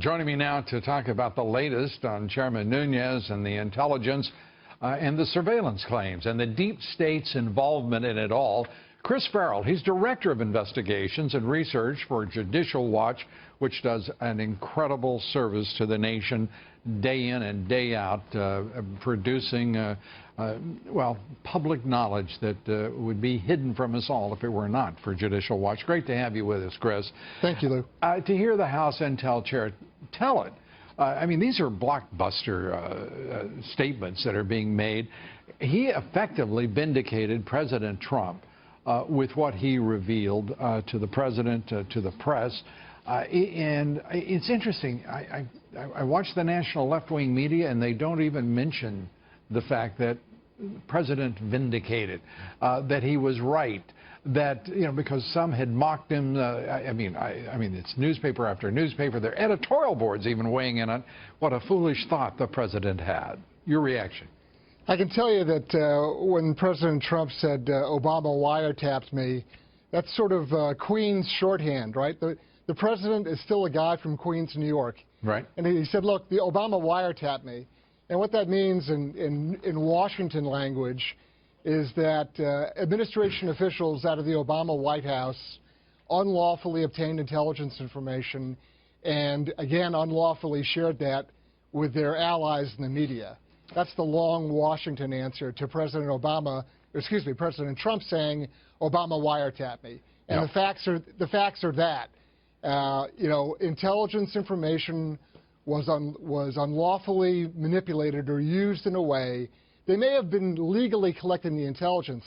Joining me now to talk about the latest on Chairman Nunes and the intelligence and the surveillance claims and the deep state's involvement in it all. Chris Farrell, he's Director of Investigations and Research for Judicial Watch, which does an incredible service to the nation day in and day out, producing, well, public knowledge that would be hidden from us all if it were not for Judicial Watch. Great to have you with us, Chris. Thank you, Lou. To hear the House Intel Chair tell it, I mean, these are blockbuster statements that are being made. He effectively vindicated President Trump with what he revealed to the president, to the press. And it's interesting. I watch the national left-wing media, and they don't even mention the fact that the president vindicated, that he was right, that, you know, because some had mocked him. I mean, it's newspaper after newspaper. Their editorial boards even weighing in on what a foolish thought the president had. Your reaction? I can tell you that when President Trump said Obama wiretapped me, that's sort of Queens shorthand, right? The president is still a guy from Queens, New York. Right. And he said, look, the Obama wiretapped me. And what that means in Washington language is that administration officials out of the Obama White House unlawfully obtained intelligence information and, again, unlawfully shared that with their allies in the media. That's the long Washington answer to President President Trump saying Obama wiretapped me. And Yep. the facts are that. You know, intelligence information was unlawfully manipulated or used in a way. They may have been legally collecting the intelligence,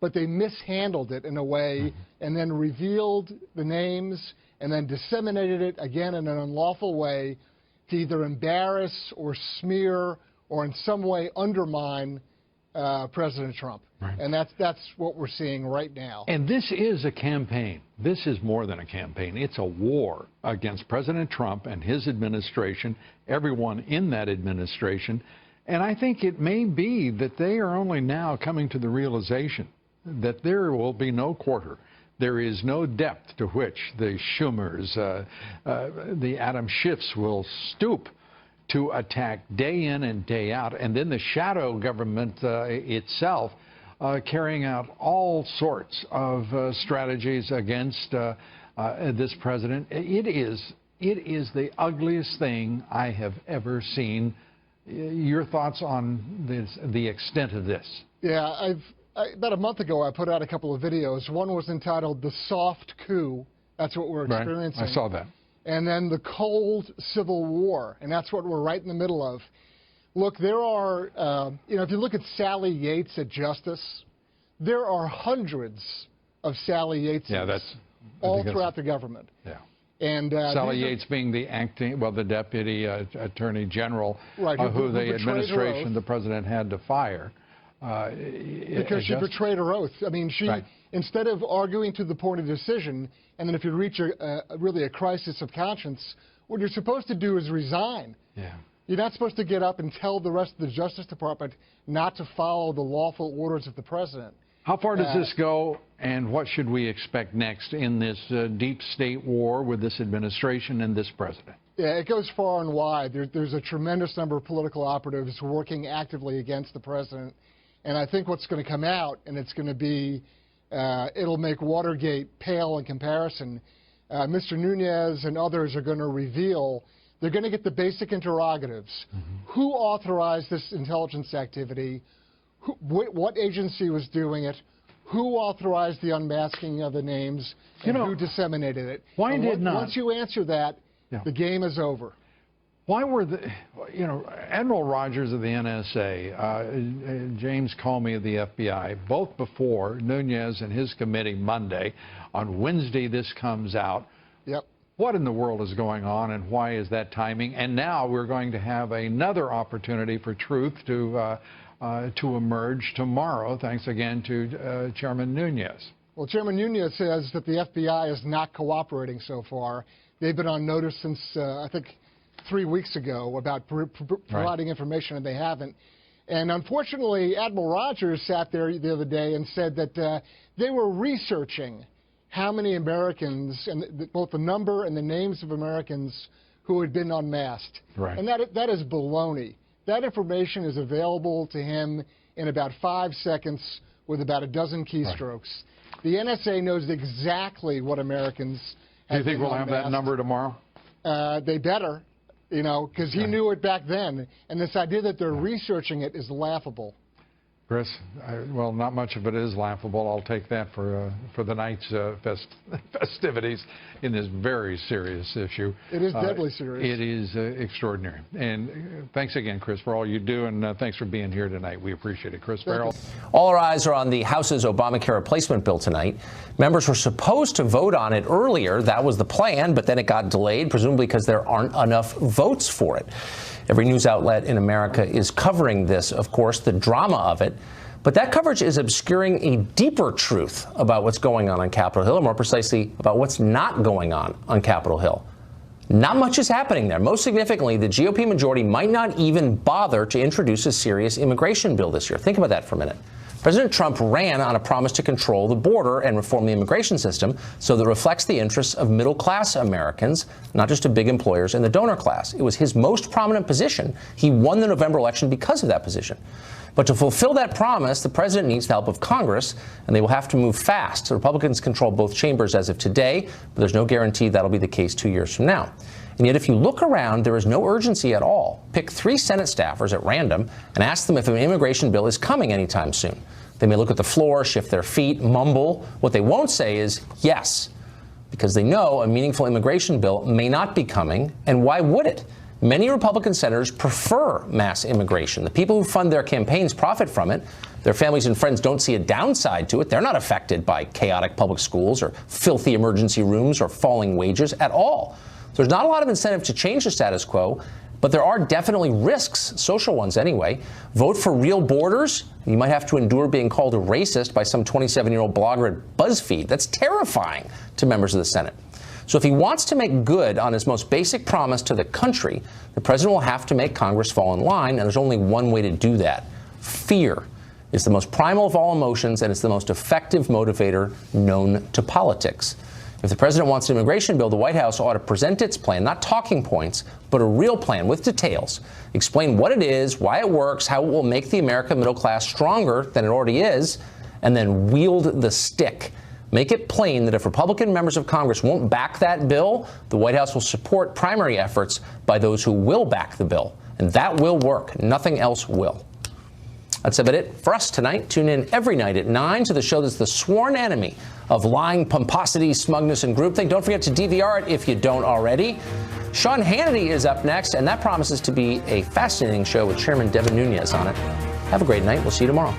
but they mishandled it in a way and then revealed the names and then disseminated it again in an unlawful way to either embarrass or smear or in some way undermine President Trump. Right. And that's what we're seeing right now. And this is a campaign. This is more than a campaign. It's a war against President Trump and his administration, everyone in that administration. And I think it may be that they are only now coming to the realization that there will be no quarter. There is no depth to which the Schumers, the Adam Schiffs will stoop to attack day in and day out. And then the shadow government itself carrying out all sorts of strategies against this president. It is the ugliest thing I have ever seen. Your thoughts on the extent of this? Yeah, about a month ago, I put out a couple of videos. One was entitled "The Soft Coup." That's what we're experiencing. Right. I saw that. And then the Cold Civil War, and that's what we're right in the middle of. Look, there are, you know, if you look at Sally Yates at Justice, there are hundreds of Sally Yateses all throughout the government. Yeah. And Sally Yates being the the deputy attorney general, right, who the administration, the president had to fire. Because she betrayed her oath. I mean, she, instead of arguing to the point of decision, and then if you reach really a crisis of conscience, what you're supposed to do is resign. Yeah. You're not supposed to get up and tell the rest of the Justice Department not to follow the lawful orders of the president. How far does this go, and what should we expect next in this deep state war with this administration and this president? Yeah, it goes far and wide. There's a tremendous number of political operatives working actively against the president. And I think what's going to come out, and it's going to be, it'll make Watergate pale in comparison. Mr. Nunes and others are going to reveal, they're going to get the basic interrogatives. Who authorized this intelligence activity? What agency was doing it? Who authorized the unmasking of the names? And who disseminated it? Once you answer that, the game is over. Why were Admiral Rogers of the NSA, James Comey of the FBI, both before Nunes and his committee Monday, on Wednesday this comes out. Yep. What in the world is going on, and why is that timing? And now we're going to have another opportunity for truth to emerge tomorrow, thanks again to Chairman Nunes. Well, Chairman Nunes says that the FBI is not cooperating so far. They've been on notice since, I think, 3 weeks ago about providing information, and they haven't. And unfortunately, Admiral Rogers sat there the other day and said that they were researching how many Americans, and both the number and the names of Americans who had been unmasked. Right. And that is baloney. That information is available to him in about 5 seconds with about a dozen keystrokes. Right. The NSA knows exactly what Americans have. Do you think we'll unmasked. have that number tomorrow? They better, you know, because he knew it back then. And this idea that they're researching it is laughable. Chris, well, not much of it is laughable. I'll take that for the night's festivities in this very serious issue. It is deadly serious. It is extraordinary. And thanks again, Chris, for all you do, and thanks for being here tonight. We appreciate it. Chris Farrell. All our eyes are on the House's Obamacare replacement bill tonight. Members were supposed to vote on it earlier. That was the plan, but then it got delayed, presumably because there aren't enough votes for it. Every news outlet in America is covering this, of course, the drama of it. But that coverage is obscuring a deeper truth about what's going on Capitol Hill, or more precisely, about what's not going on Capitol Hill. Not much is happening there. Most significantly, the GOP majority might not even bother to introduce a serious immigration bill this year. Think about that for a minute. President Trump ran on a promise to control the border and reform the immigration system so that it reflects the interests of middle-class Americans, not just of big employers and the donor class. It was his most prominent position. He won the November election because of that position. But to fulfill that promise, the president needs the help of Congress, and they will have to move fast. The Republicans control both chambers as of today, but there's no guarantee that'll be the case 2 years from now. And yet, if you look around, there is no urgency at all. Pick 3 Senate staffers at random and ask them if an immigration bill is coming anytime soon. They may look at the floor, shift their feet, mumble. What they won't say is yes, because they know a meaningful immigration bill may not be coming, and why would it? Many Republican senators prefer mass immigration. The people who fund their campaigns profit from it. Their families and friends don't see a downside to it. They're not affected by chaotic public schools or filthy emergency rooms or falling wages at all. There's not a lot of incentive to change the status quo, but there are definitely risks, social ones anyway. Vote for real borders. You might have to endure being called a racist by some 27-year-old blogger at BuzzFeed. That's terrifying to members of the Senate. So if he wants to make good on his most basic promise to the country, the president will have to make Congress fall in line, and there's only one way to do that. Fear is the most primal of all emotions, and it's the most effective motivator known to politics. If the president wants an immigration bill, the White House ought to present its plan, not talking points, but a real plan with details. Explain what it is, why it works, how it will make the American middle class stronger than it already is, and then wield the stick. Make it plain that if Republican members of Congress won't back that bill, the White House will support primary efforts by those who will back the bill. And that will work. Nothing else will. That's about it for us tonight. Tune in every night at 9 to the show that's the sworn enemy of lying, pomposity, smugness, and groupthink. Don't forget to DVR it if you don't already. Sean Hannity is up next, and that promises to be a fascinating show with Chairman Devin Nunes on it. Have a great night. We'll see you tomorrow.